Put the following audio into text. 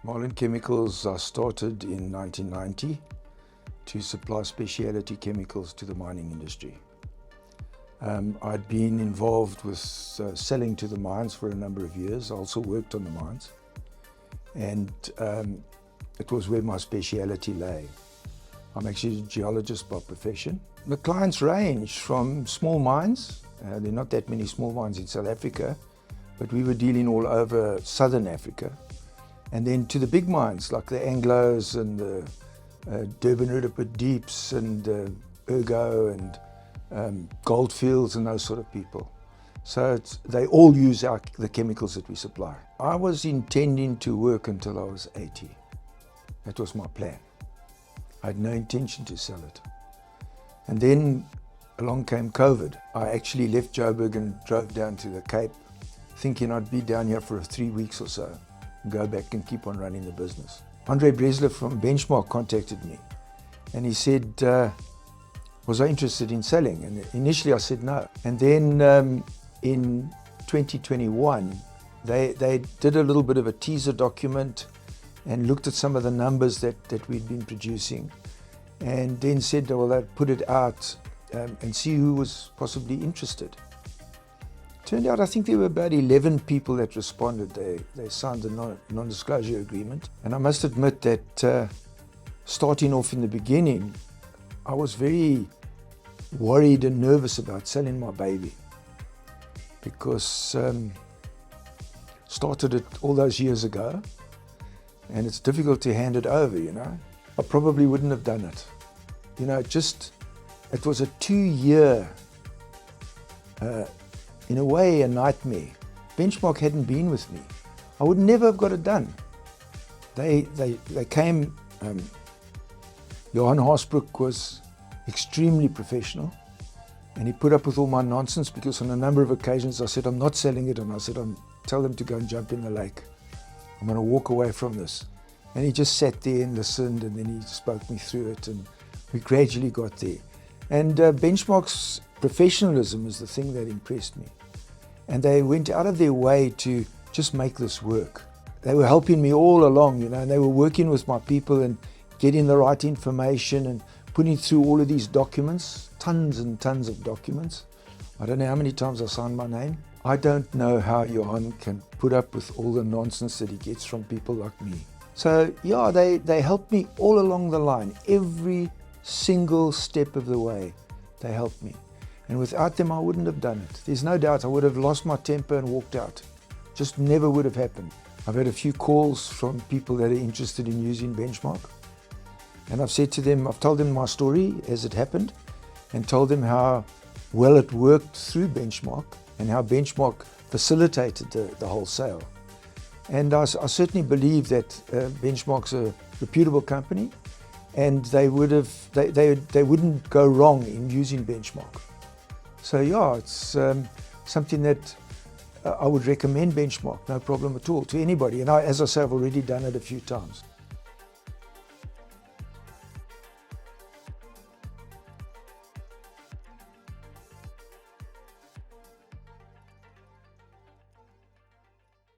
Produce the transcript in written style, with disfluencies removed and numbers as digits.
Marlyn Chemicals started in 1990 to supply specialty chemicals to the mining industry. I'd been involved with selling to the mines for a number of years. I also worked on the mines, and it was where my speciality lay. I'm actually a geologist by profession. The clients range from small mines. There are not that many small mines in South Africa, but we were dealing all over Southern Africa. And then to the big mines like the Anglos and the Durban Rudapit Deeps and Ergo and Goldfields and those sort of people. So they all use the chemicals that we supply. I was intending to work until I was 80. That was my plan. I had no intention to sell it. And then along came COVID. I actually left Joburg and drove down to the Cape, thinking I'd be down here for 3 weeks or so, and go back and keep on running the business. Andre Bresler from Benchmark contacted me, and he said, was I interested in selling? And initially I said no. And then in 2021, they did a little bit of a teaser document and looked at some of the numbers that we'd been producing, and then said, well, they'd put it out and see who was possibly interested. Turned out, I think there were about 11 people that responded. They signed a non-disclosure agreement. And I must admit that starting off in the beginning, I was very worried and nervous about selling my baby, because started it all those years ago, and it's difficult to hand it over, you know. I probably wouldn't have done it. You know, it was a 2-year, in a way, a nightmare. Benchmark hadn't been with me. I would never have got it done. They came, Johan Haasbroek was extremely professional, and he put up with all my nonsense, because on a number of occasions I said, I'm not selling it, and I said, tell them to go and jump in the lake. I'm going to walk away from this. And he just sat there and listened, and then he spoke me through it, and we gradually got there. And Benchmark's professionalism is the thing that impressed me. And they went out of their way to just make this work. They were helping me all along, you know, and they were working with my people and getting the right information and putting through all of these documents, tons and tons of documents. I don't know how many times I signed my name. I don't know how Johan can put up with all the nonsense that he gets from people like me. So yeah, they helped me all along the line. Every single step of the way, they helped me. And without them, I wouldn't have done it. There's no doubt I would have lost my temper and walked out. Just never would have happened. I've had a few calls from people that are interested in using Benchmark. And I've said to them, I've told them my story as it happened, and told them how well it worked through Benchmark and how Benchmark facilitated the whole sale. And I certainly believe that Benchmark's a reputable company, and they wouldn't go wrong in using Benchmark. So yeah, it's something that I would recommend Benchmark, no problem at all, to anybody. And as I say, I've already done it a few times.